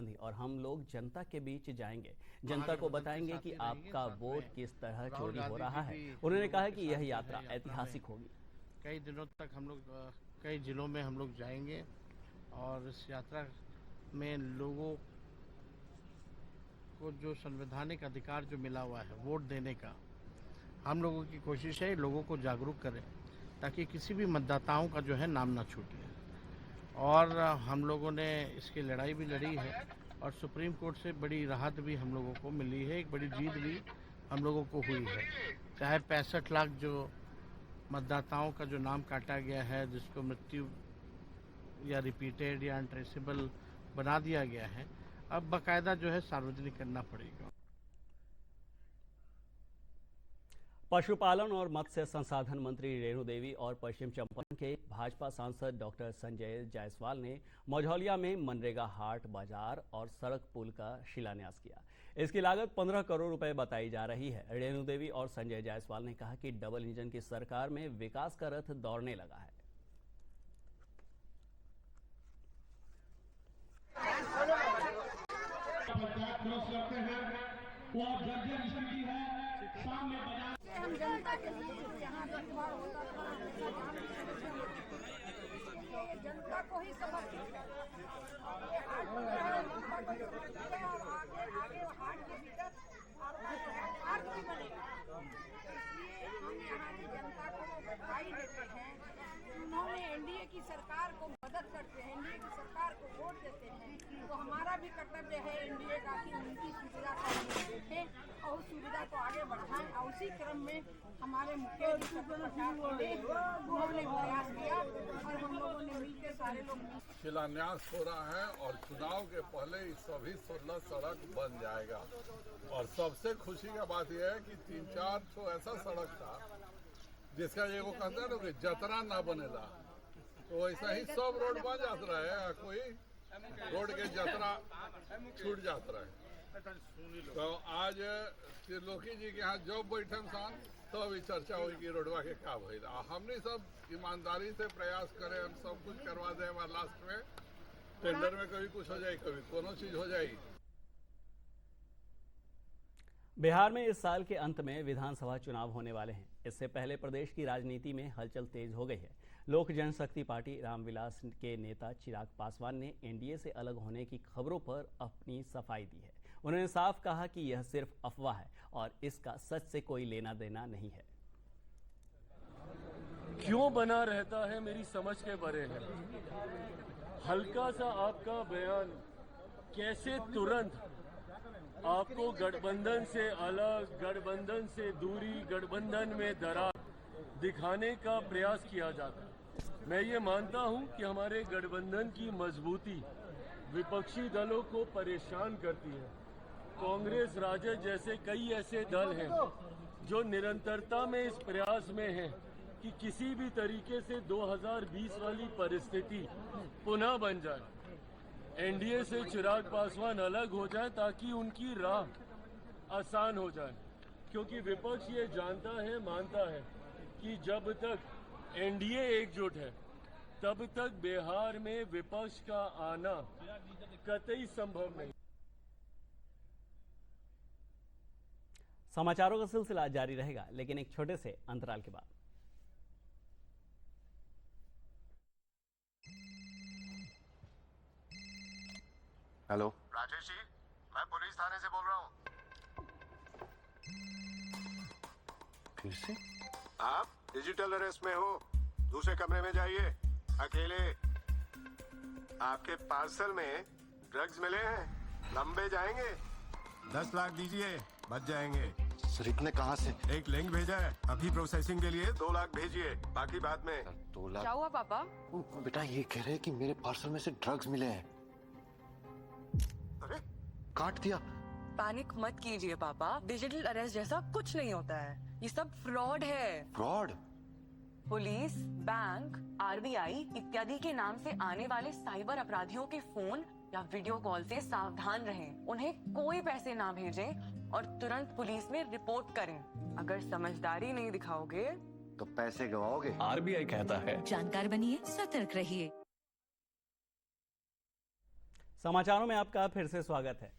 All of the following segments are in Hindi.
गांधी और हम लोग जनता के बीच जाएंगे, जनता को बताएंगे कि आपका वोट किस तरह चोरी हो रहा है। उन्होंने कहा कि यह यात्रा ऐतिहासिक होगी। कई दिनों तक हम लोग कई जिलों में हम लोग जाएंगे और इस यात्रा में लोगों को जो संवैधानिक अधिकार जो मिला हुआ है वोट देने का, हम लोगों की कोशिश है लोगों को जागरूक करें ताकि किसी भी मतदाताओं का जो है नाम ना छूटे। और हम लोगों ने इसकी लड़ाई भी लड़ी है और सुप्रीम कोर्ट से बड़ी राहत भी हम लोगों को मिली है, एक बड़ी जीत भी हम लोगों को हुई है। चाहे 65 लाख जो मतदाताओं का जो नाम काटा गया है, जिसको मृत्यु या रिपीटेड या अनट्रेसेबल बना दिया गया है, अब बाकायदा जो है सार्वजनिक करना पड़ेगा। पशुपालन और मत्स्य संसाधन मंत्री रेणु देवी और पश्चिम चंपारण के भाजपा सांसद डॉक्टर संजय जायसवाल ने मझौलिया में मनरेगा हाट बाजार और सड़क पुल का शिलान्यास किया। इसकी लागत 15 करोड़ रुपए बताई जा रही है। रेणु देवी और संजय जायसवाल ने कहा कि डबल इंजन की सरकार में विकास का रथ दौड़ने लगा है। हम जनता के लिए यहाँ रखवार होता था, जनता को ही समर्पित है। और आगे हाट के भीतर पार्क भी बनेगा। इसलिए हम यहाँ की जनता को बधाई देते हैं। उन्होंने एनडीए की सरकार को मदद करते हैं, एनडीए की सरकार को वोट देते हैं, तो हमारा भी कर्तव्य है एनडीए का कि उनकी सुविधा का देखें और उस सुविधा को आगे बढ़ाएं। और उसी क्रम में हमारे मुख्यमंत्री उन्होंने प्रयास किया और हम लोगों ने मिलकर सारे लोग शिलान्यास हो रहा है और चुनाव के पहले सभी 16 सड़क बन जाएगा। और सबसे खुशी का बात यह है कि 3-4 ऐसा सड़क था जिसका ये वो कहते हैं ना कि जतरा ना बनेला, तो ऐसा ही सब रोड बन जाता रहा है, कोई रोड के जतरा छूट जाता रहा है। तो आज त्रिलोकी जी के यहाँ जब बैठे सान तो अभी चर्चा हुई कि रोडवा के का भइल। हमने सब ईमानदारी से प्रयास करें, हम सब कुछ करवा दें और लास्ट में टेंडर में कभी कुछ हो जाए, कभी कोनो चीज हो जाए। बिहार में इस साल के अंत में विधानसभा चुनाव होने वाले हैं। इससे पहले प्रदेश की राजनीति में हलचल तेज हो गई है। लोक जनशक्ति पार्टी रामविलास के नेता चिराग पासवान ने एनडीए से अलग होने की खबरों पर अपनी सफाई दी है। उन्होंने साफ कहा कि यह सिर्फ अफवाह है और इसका सच से कोई लेना देना नहीं है। क्यों बना रहता है मेरी समझ के परे है। हल्का सा आपका बयान कैसे तुरंत आपको गठबंधन से अलग, गठबंधन से दूरी, गठबंधन में दरार दिखाने का प्रयास किया जाता है। मैं ये मानता हूं कि हमारे गठबंधन की मजबूती विपक्षी दलों को परेशान करती है। कांग्रेस, राजद जैसे कई ऐसे दल हैं जो निरंतरता में इस प्रयास में हैं कि किसी भी तरीके से 2020 वाली परिस्थिति पुनः बन जाए, एनडीए से चिराग पासवान अलग हो जाए ताकि उनकी राह आसान हो जाए। क्योंकि विपक्ष ये जानता है, मानता है कि जब तक एनडीए एकजुट है तब तक बिहार में विपक्ष का आना कतई संभव नहीं। समाचारों का सिलसिला जारी रहेगा, लेकिन एक छोटे से अंतराल के बाद। हेलो राजेश जी, मैं पुलिस थाने से बोल रहा हूँ। फिर से आप डिजिटल अरेस्ट में हो, दूसरे कमरे में जाइए अकेले। आपके पार्सल में ड्रग्स मिले हैं, लंबे जाएंगे। 10 लाख दीजिए, बच जाएंगे। सर इतने कहाँ से? एक लिंक भेजा है, अभी प्रोसेसिंग के लिए 2 लाख भेजिए, बाकी बाद में। 2 लाख? क्या हुआ पापा? बेटा ये कह रहे हैं कि मेरे पार्सल में से ड्रग्स मिले हैं। अरे काट दिया। पैनिक मत कीजिए पापा, डिजिटल अरेस्ट जैसा कुछ नहीं होता है, ये सब फ्रॉड है। फ्रॉड? पुलिस, बैंक, आरबीआई इत्यादि के नाम से आने वाले साइबर अपराधियों के फोन या वीडियो कॉल से सावधान रहें। उन्हें कोई पैसे ना भेजें और तुरंत पुलिस में रिपोर्ट करें। अगर समझदारी नहीं दिखाओगे तो पैसे गवाओगे। आरबीआई कहता है जानकार बनिए, सतर्क रहिए। समाचारों में आपका फिर से स्वागत है।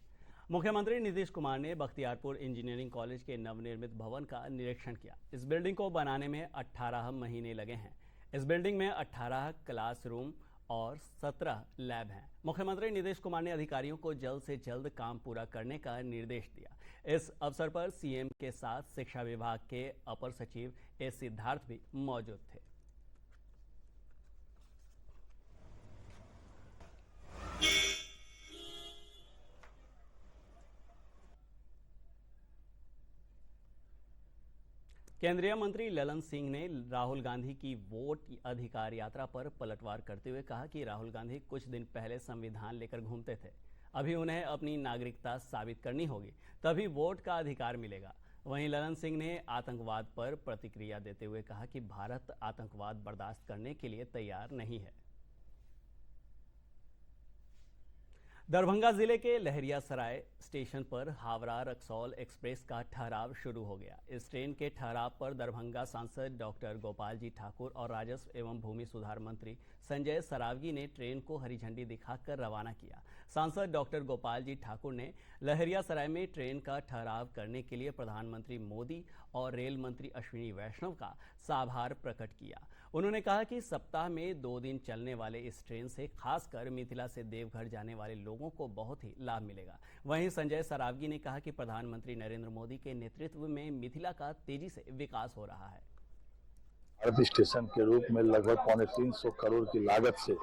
मुख्यमंत्री नीतीश कुमार ने बख्तियारपुर इंजीनियरिंग कॉलेज के नवनिर्मित भवन का निरीक्षण किया। इस बिल्डिंग को बनाने में 18 महीने लगे हैं। इस बिल्डिंग में 18 क्लासरूम और 17 लैब हैं। मुख्यमंत्री नीतीश कुमार ने अधिकारियों को जल्द से जल्द काम पूरा करने का निर्देश दिया। इस अवसर पर सीएम के साथ शिक्षा विभाग के अपर सचिव ए सिद्धार्थ भी मौजूद थे। केंद्रीय मंत्री ललन सिंह ने राहुल गांधी की वोट अधिकार यात्रा पर पलटवार करते हुए कहा कि राहुल गांधी कुछ दिन पहले संविधान लेकर घूमते थे। अभी उन्हें अपनी नागरिकता साबित करनी होगी, तभी वोट का अधिकार मिलेगा। वहीं ललन सिंह ने आतंकवाद पर प्रतिक्रिया देते हुए कहा कि भारत आतंकवाद बर्दाश्त करने के लिए तैयार नहीं है। दरभंगा जिले के लहरियासराय स्टेशन पर हावड़ा रक्सौल एक्सप्रेस का ठहराव शुरू हो गया। इस ट्रेन के ठहराव पर दरभंगा सांसद डॉक्टर गोपाल जी ठाकुर और राजस्व एवं भूमि सुधार मंत्री संजय सरावगी ने ट्रेन को हरी झंडी दिखाकर रवाना किया। सांसद डॉक्टर गोपाल जी ठाकुर ने लहरियासराय में ट्रेन का ठहराव करने के लिए प्रधानमंत्री मोदी और रेल मंत्री अश्विनी वैष्णव का आभार प्रकट किया। उन्होंने कहा कि सप्ताह में 2 दिन चलने वाले इस ट्रेन से खासकर मिथिला से देवघर जाने वाले लोगों को बहुत ही लाभ मिलेगा। वहीं संजय सरावगी ने कहा कि प्रधानमंत्री नरेंद्र मोदी के नेतृत्व में मिथिला का तेजी से विकास हो रहा है। भारत स्टेशन के रूप में लगभग 350 करोड़ की लागत से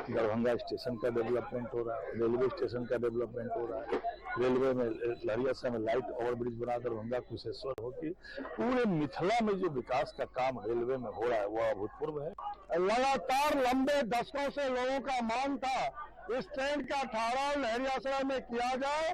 दरभंगा स्टेशन का डेवलपमेंट हो रहा है, रेलवे स्टेशन का डेवलपमेंट हो रहा है। रेलवे में लहरियासराय में लाइट ओवरब्रिज बना दरभंगा कुशेश्वर होकर पूरे मिथिला में जो विकास का काम रेलवे में हो रहा है वह अभूतपूर्व है। लगातार लंबे दशकों से लोगों का मांग था इस ट्रेन का ठहराव लहरियासराय में किया जाए।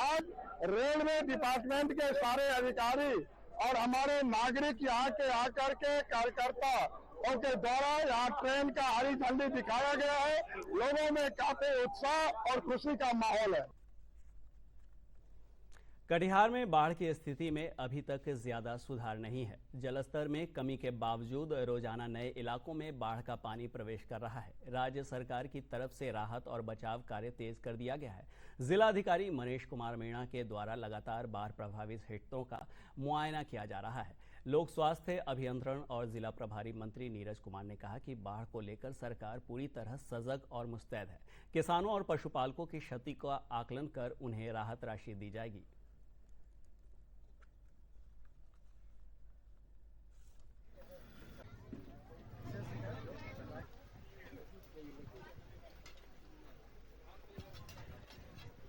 आज रेलवे डिपार्टमेंट के सारे अधिकारी और हमारे नागरिक यहाँ के आकर के कार्यकर्ता के द्वारा यहाँ ट्रेन का हरी झंडी दिखाया गया है। लोगों में काफी उत्साह और खुशी का माहौल है। कटिहार में बाढ़ की स्थिति में अभी तक ज्यादा सुधार नहीं है। जलस्तर में कमी के बावजूद रोजाना नए इलाकों में बाढ़ का पानी प्रवेश कर रहा है। राज्य सरकार की तरफ से राहत और बचाव कार्य तेज कर दिया गया है। जिलाधिकारी मनीष कुमार मीणा के द्वारा लगातार बाढ़ प्रभावित क्षेत्रों का मुआयना किया जा रहा है। लोक स्वास्थ्य अभियंत्रण और जिला प्रभारी मंत्री नीरज कुमार ने कहा कि बाढ़ को लेकर सरकार पूरी तरह सजग और मुस्तैद है। किसानों और पशुपालकों की क्षति का आकलन कर उन्हें राहत राशि दी जाएगी।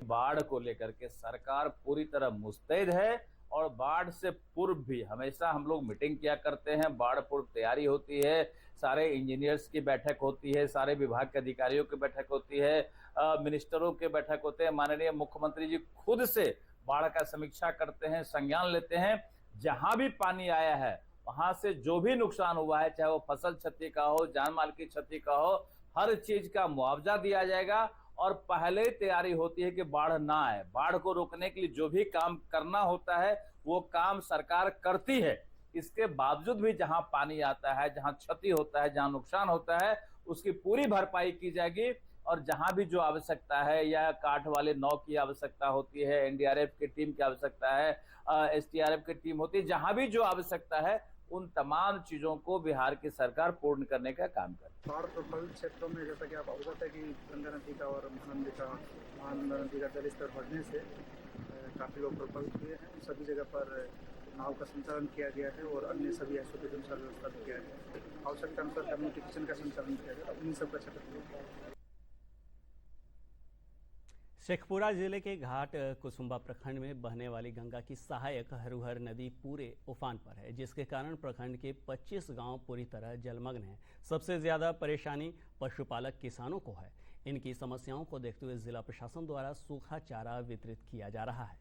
बाढ़ को लेकर के सरकार पूरी तरह मुस्तैद है और बाढ़ से पूर्व भी हमेशा हम लोग मीटिंग किया करते हैं। बाढ़ पूर्व तैयारी होती है, सारे इंजीनियर्स की बैठक होती है, सारे विभाग के अधिकारियों की बैठक होती है, मिनिस्टरों के बैठक होते हैं। माननीय मुख्यमंत्री जी खुद से बाढ़ का समीक्षा करते हैं, संज्ञान लेते हैं। जहां भी पानी आया है वहां से जो भी नुकसान हुआ है, चाहे वो फसल क्षति का हो, जान माल की क्षति का हो, हर चीज का मुआवजा दिया जाएगा। और पहले तैयारी होती है कि बाढ़ ना आए। बाढ़ को रोकने के लिए जो भी काम करना होता है वो काम सरकार करती है। इसके बावजूद भी जहां पानी आता है, जहां क्षति होता है, जहां नुकसान होता है, उसकी पूरी भरपाई की जाएगी। और जहां भी जो आवश्यकता है, या काठ वाले नाव की आवश्यकता होती है, एनडीआरएफ की टीम की आवश्यकता है, एसडीआरएफ की टीम होती है, जहां भी जो आवश्यकता है उन तमाम चीजों को बिहार की सरकार पूर्ण करने का काम करे। बाढ़ प्रभावित क्षेत्रों में जैसा कि आप अवगत है कि गंगा नदी का और महानंदा नदी का जलस्तर बढ़ने से काफ़ी लोग प्रभावित हुए हैं। सभी जगह पर नाव का संचालन किया गया है और अन्य सभी एसओपी के अनुसार व्यवस्था भी किया गया है। आवश्यकता अनुसार कम्युनिटी किचन का संचालन किया गया। उन्हीं सब का क्षेत्र शेखपुरा जिले के घाट कुसुम्बा प्रखंड में बहने वाली गंगा की सहायक हरुहर नदी पूरे उफान पर है, जिसके कारण प्रखंड के 25 गांव पूरी तरह जलमग्न हैं। सबसे ज्यादा परेशानी पशुपालक किसानों को है। इनकी समस्याओं को देखते हुए जिला प्रशासन द्वारा सूखा चारा वितरित किया जा रहा है।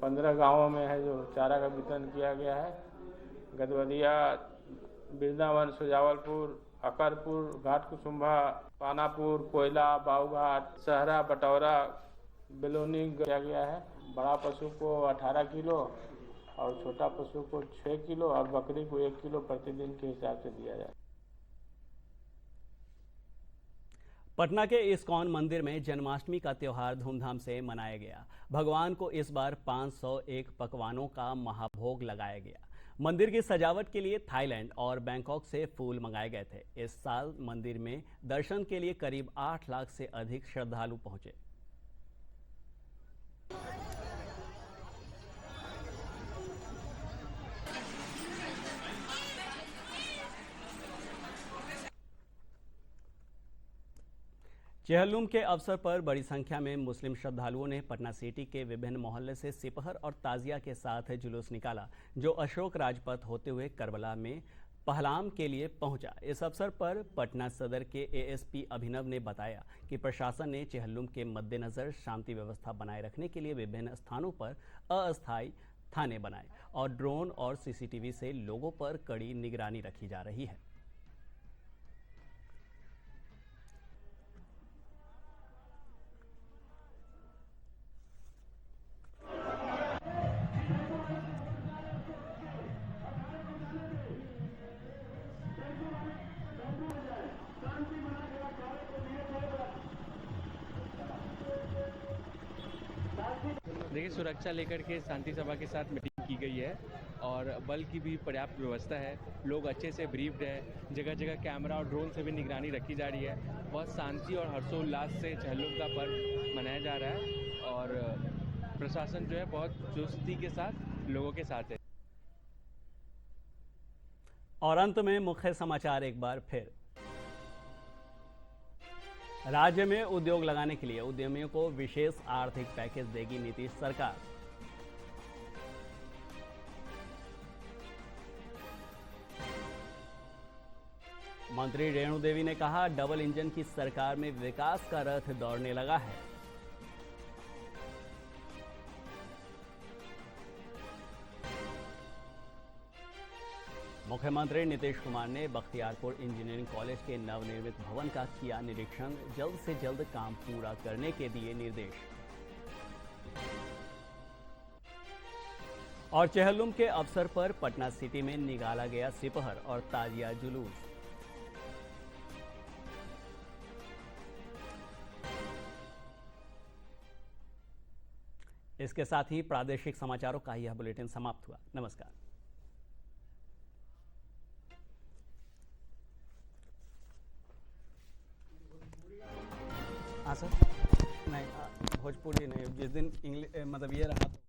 15 गाँवों में है जो चारा का वितरण किया गया है। गदवदिया, वृंदावन, सुजावलपुर, अकरपुर, घाट कुसुम्भा, पानापुर, कोयला, बाऊघाट, सहरा, बटौरा, बेलोनी किया गया है। बड़ा पशु को 18 किलो और छोटा पशु को 6 किलो और बकरी को 1 किलो प्रतिदिन के हिसाब से दिया जाए। पटना के इस्कॉन मंदिर में जन्माष्टमी का त्योहार धूमधाम से मनाया गया। भगवान को इस बार 501 पकवानों का महाभोग लगाया गया। मंदिर की सजावट के लिए थाईलैंड और बैंकॉक से फूल मंगाए गए थे। इस साल मंदिर में दर्शन के लिए करीब 8 लाख से अधिक श्रद्धालु पहुंचे। चेहल्लुम के अवसर पर बड़ी संख्या में मुस्लिम श्रद्धालुओं ने पटना सिटी के विभिन्न मोहल्ले से सिपहर और ताजिया के साथ जुलूस निकाला, जो अशोक राजपथ होते हुए करबला में पहलाम के लिए पहुंचा। इस अवसर पर पटना सदर के एएसपी अभिनव ने बताया कि प्रशासन ने चेहल्लुम के मद्देनजर शांति व्यवस्था बनाए रखने के लिए विभिन्न स्थानों पर अस्थायी थाने बनाए और ड्रोन और सीसीटीवी से लोगों पर कड़ी निगरानी रखी जा रही है। देखिए, सुरक्षा लेकर के शांति सभा के साथ मीटिंग की गई है और बल की भी पर्याप्त व्यवस्था है। लोग अच्छे से ब्रीफ्ड है। जगह जगह कैमरा और ड्रोन से भी निगरानी रखी जा रही है। बहुत शांति और हर्षोल्लास से चेहल्लुम का पर्व मनाया जा रहा है और प्रशासन जो है बहुत चुस्ती के साथ लोगों के साथ है। और अंत में मुख्य समाचार एक बार फिर। राज्य में उद्योग लगाने के लिए उद्यमियों को विशेष आर्थिक पैकेज देगी नीतीश सरकार। मंत्री रेणु देवी ने कहा, डबल इंजन की सरकार में विकास का रथ दौड़ने लगा है। मुख्यमंत्री नीतीश कुमार ने बख्तियारपुर इंजीनियरिंग कॉलेज के नवनिर्मित भवन का किया निरीक्षण। जल्द से जल्द काम पूरा करने के दिए निर्देश। और चेहल्लुम के अवसर पर पटना सिटी में निकाला गया सिपहर और ताजिया जुलूस। इसके साथ ही प्रादेशिक समाचारों का यह बुलेटिन समाप्त हुआ। नमस्कार। हाँ सर, नहीं भोजपुरी नहीं, जिस दिन इंग्लिश मतलब ये रहा तो